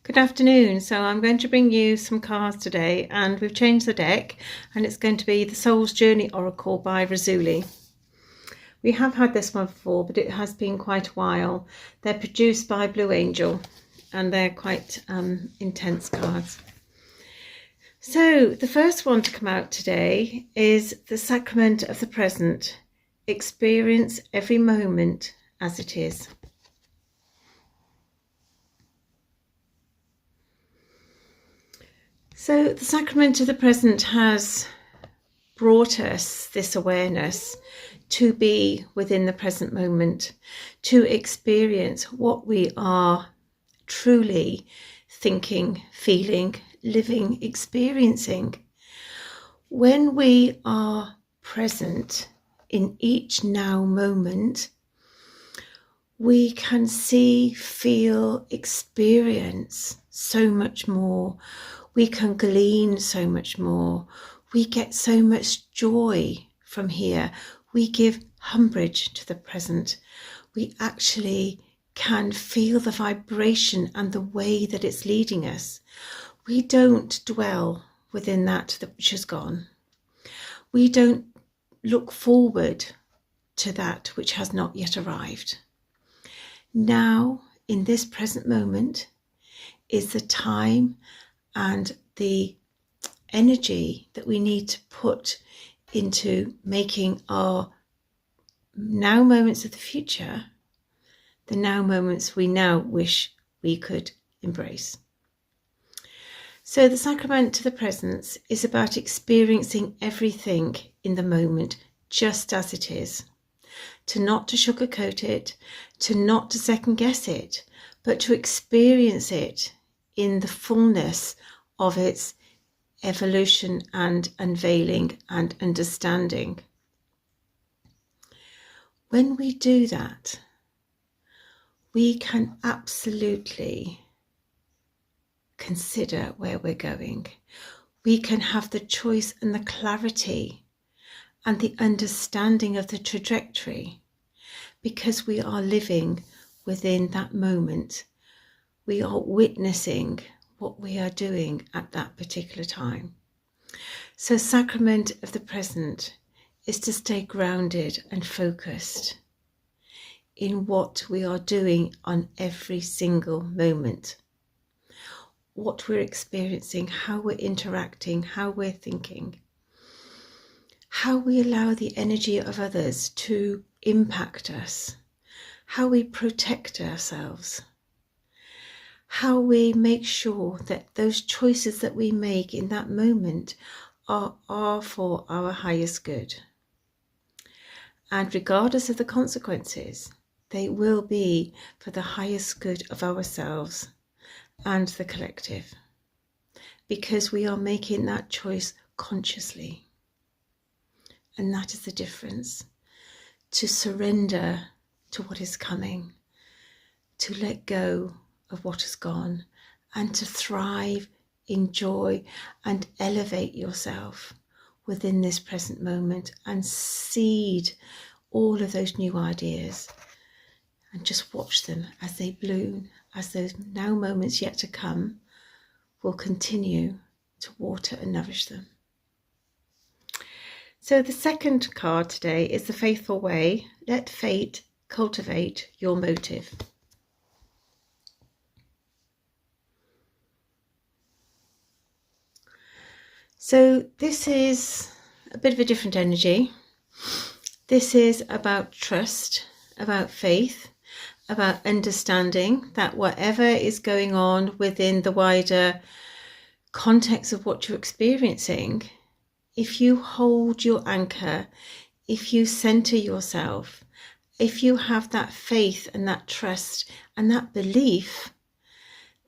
Good afternoon. So I'm going to bring you some cards today, and we've changed the deck, and it's going to be the Soul's Journey Oracle by Razuli. We have had this one before, but it has been quite a while. They're produced by Blue Angel, and they're quite intense cards. So the first one to come out today is the Sacrament of the Present. Experience every moment as it is. So the Sacrament of the Present has brought us this awareness to be within the present moment, to experience what we are truly thinking, feeling, living, experiencing. When we are present in each now moment, we can see, feel, experience so much more. We can glean so much more. We get so much joy from here. We give umbrage to the present. We actually can feel the vibration and the way that it's leading us. We don't dwell within that which has gone. We don't look forward to that which has not yet arrived. Now, in this present moment, is the time and the energy that we need to put into making our now moments of the future the now moments we now wish we could embrace. So the Sacrament to the Presence is about experiencing everything in the moment just as it is. To not to sugarcoat it, to not to second guess it, but to experience it in the fullness of its evolution and unveiling and understanding. When we do that, we can absolutely consider where we're going. We can have the choice and the clarity and the understanding of the trajectory, because we are living within that moment. We are witnessing what we are doing at that particular time. So Sacrament of the Present is to stay grounded and focused in what we are doing on every single moment. What we're experiencing, how we're interacting, how we're thinking, how we allow the energy of others to impact us, how we protect ourselves, how we make sure that those choices that we make in that moment are for our highest good. And regardless of the consequences, they will be for the highest good of ourselves and the collective, because we are making that choice consciously. And that is the difference. To surrender to what is coming, to let go of what has gone, and to thrive, enjoy, and elevate yourself within this present moment and seed all of those new ideas and just watch them as they bloom, as those now moments yet to come will continue to water and nourish them. So the second card today is the Faithful Way. Let fate cultivate your motive. So this is a bit of a different energy. This is about trust, about faith, about understanding that whatever is going on within the wider context of what you're experiencing, if you hold your anchor, if you center yourself, if you have that faith and that trust and that belief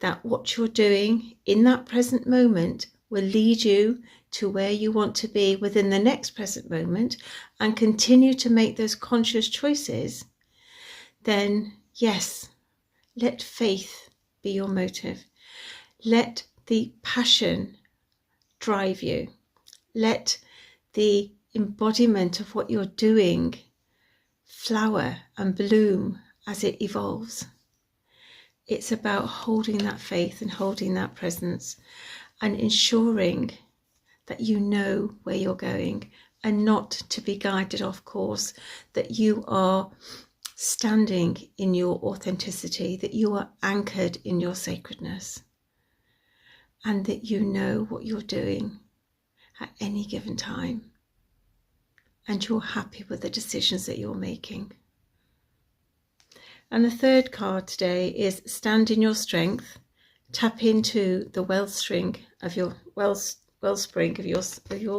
that what you're doing in that present moment will lead you to where you want to be within the next present moment and continue to make those conscious choices, then yes, let faith be your motive. Let the passion drive you. Let the embodiment of what you're doing flower and bloom as it evolves. It's about holding that faith and holding that presence and ensuring that you know where you're going and not to be guided off course, that you are standing in your authenticity, that you are anchored in your sacredness, and that you know what you're doing at any given time, and you're happy with the decisions that you're making. And the third card today is stand in your strength, tap into the wellspring of your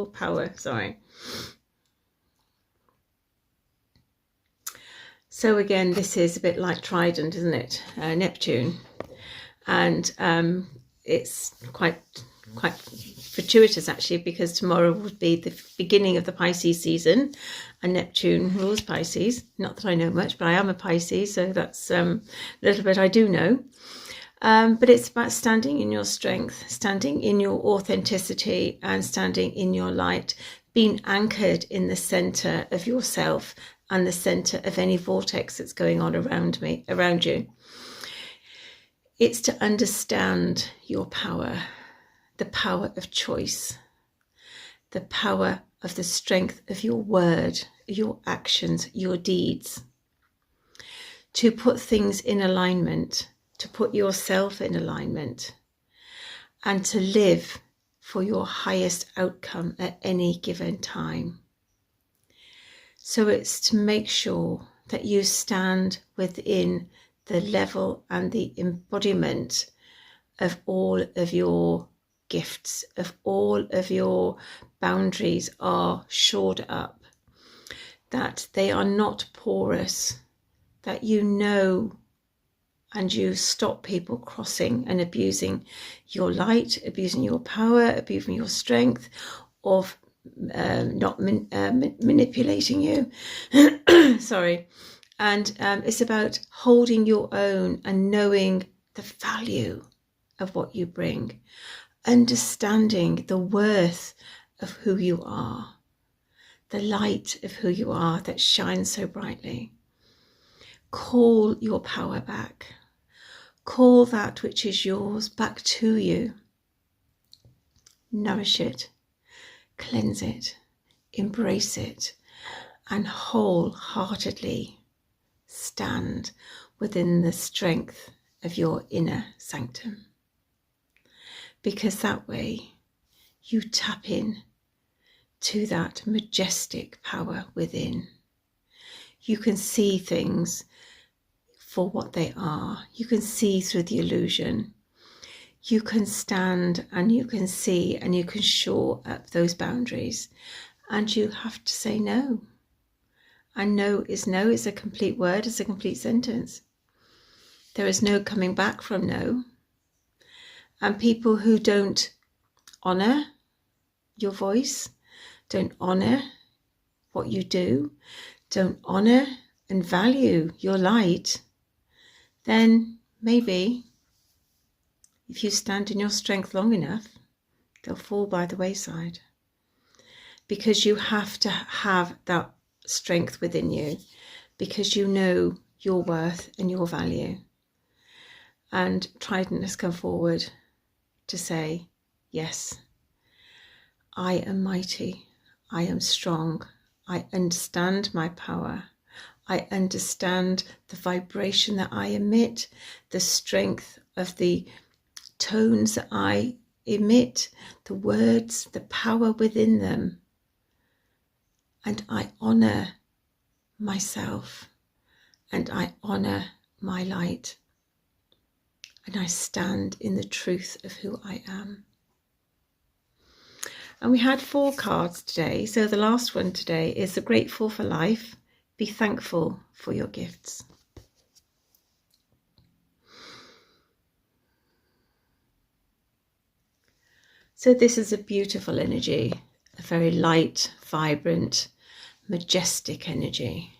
power. So again, this is a bit like Trident, isn't it? Neptune, and it's quite fortuitous actually, because tomorrow would be the beginning of the Pisces season, and Neptune rules Pisces. Not that I know much, but I am a Pisces, so that's a little bit I do know. But it's about standing in your strength, standing in your authenticity, and standing in your light, being anchored in the center of yourself and the center of any vortex that's going on around you. It's to understand your power, the power of choice, the power of the strength of your word, your actions, your deeds, to put things in alignment, to put yourself in alignment, and to live for your highest outcome at any given time. So it's to make sure that you stand within the level and the embodiment of all of your gifts, of all of your boundaries are shored up, that they are not porous, that you know and you stop people crossing and abusing your light, abusing your power, abusing your strength, of not manipulating you. Sorry. And it's about holding your own and knowing the value of what you bring, understanding the worth of who you are, the light of who you are that shines so brightly. Call your power back. Call that which is yours back to you. Nourish it. Cleanse it, embrace it, and wholeheartedly stand within the strength of your inner sanctum. Because that way you tap in to that majestic power within. You can see things for what they are. You can see through the illusion. You can stand and you can see and you can shore up those boundaries, and you have to say no. And no is a complete word, it's a complete sentence. There is no coming back from no. And people who don't honour your voice, don't honour what you do, don't honour and value your light, then maybe if you stand in your strength long enough, they'll fall by the wayside. Because you have to have that strength within you, because you know your worth and your value. And Trident has come forward to say, yes, I am mighty, I am strong, I understand my power, I understand the vibration that I emit, the strength of the tones that I emit, the words, the power within them. And I honour myself, and I honour my light, and I stand in the truth of who I am. And we had 4 cards today, so the last one today is the grateful for life. Be thankful for your gifts. So this is a beautiful energy, a very light, vibrant, majestic energy.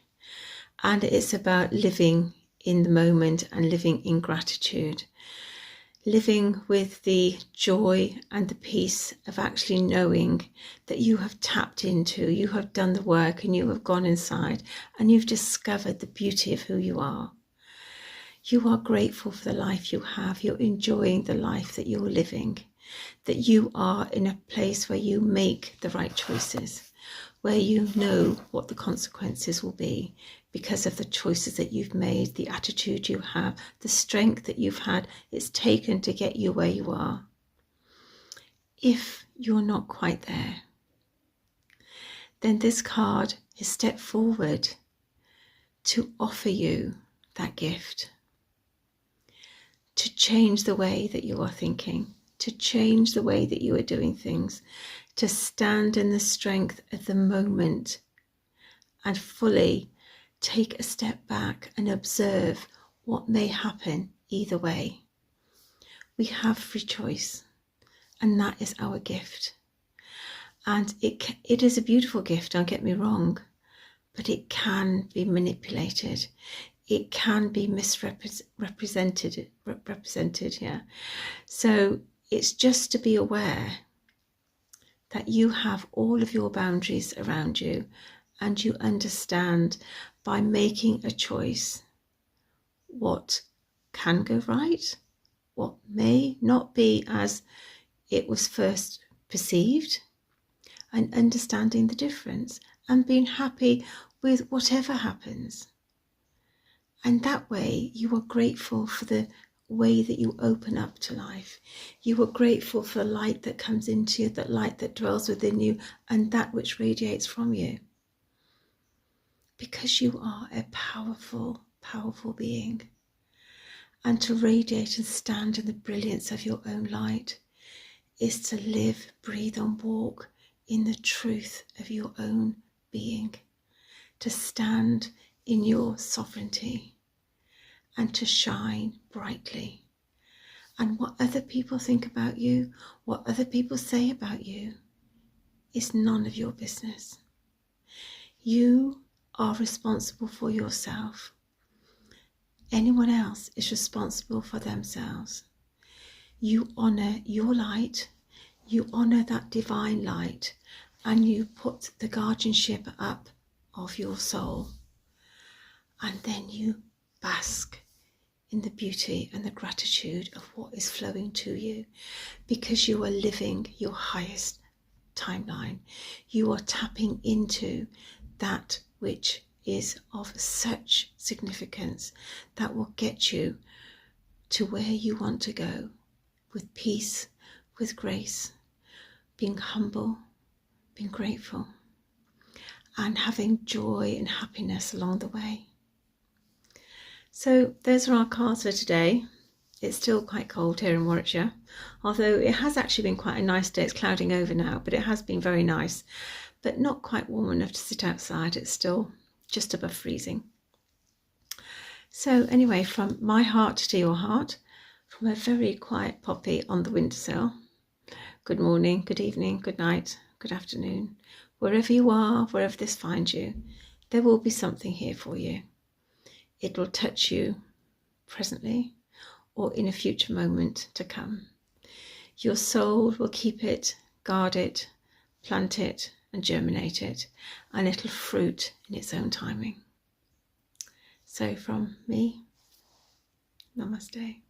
And it's about living in the moment and living in gratitude, living with the joy and the peace of actually knowing that you have tapped into, you have done the work, and you have gone inside and you've discovered the beauty of who you are. You are grateful for the life you have. You're enjoying the life that you're living, that you are in a place where you make the right choices, where you know what the consequences will be because of the choices that you've made, the attitude you have, the strength that you've had, it's taken to get you where you are. If you're not quite there, then this card is step forward to offer you that gift, to change the way that you are thinking, to change the way that you are doing things, to stand in the strength of the moment and fully take a step back and observe what may happen either way. We have free choice, and that is our gift. And it is a beautiful gift, don't get me wrong, but it can be manipulated. It can be misrepresented, yeah. So it's just to be aware that you have all of your boundaries around you, and you understand by making a choice what can go right, what may not be as it was first perceived, and understanding the difference and being happy with whatever happens. And that way you are grateful for the way that you open up to life. You are grateful for the light that comes into you, that light that dwells within you, and that which radiates from you. Because you are a powerful, powerful being. And to radiate and stand in the brilliance of your own light is to live, breathe and walk in the truth of your own being, to stand in your sovereignty and to shine brightly. And what other people think about you, what other people say about you, is none of your business. You are responsible for yourself. Anyone else is responsible for themselves. You honour your light, you honour that divine light, and you put the guardianship up of your soul. And then you bask in the beauty and the gratitude of what is flowing to you, because you are living your highest timeline. You are tapping into that which is of such significance that will get you to where you want to go, with peace, with grace, being humble, being grateful, and having joy and happiness along the way. So those are our cards for today. It's still quite cold here in Warwickshire, although it has actually been quite a nice day. It's clouding over now, but it has been very nice, but not quite warm enough to sit outside. It's still just above freezing. So anyway, from my heart to your heart, from a very quiet poppy on the windowsill, good morning, good evening, good night, good afternoon. Wherever you are, wherever this finds you, there will be something here for you. It will touch you presently or in a future moment to come. Your soul will keep it, guard it, plant it and germinate it, and it'll fruit in its own timing. So from me, namaste.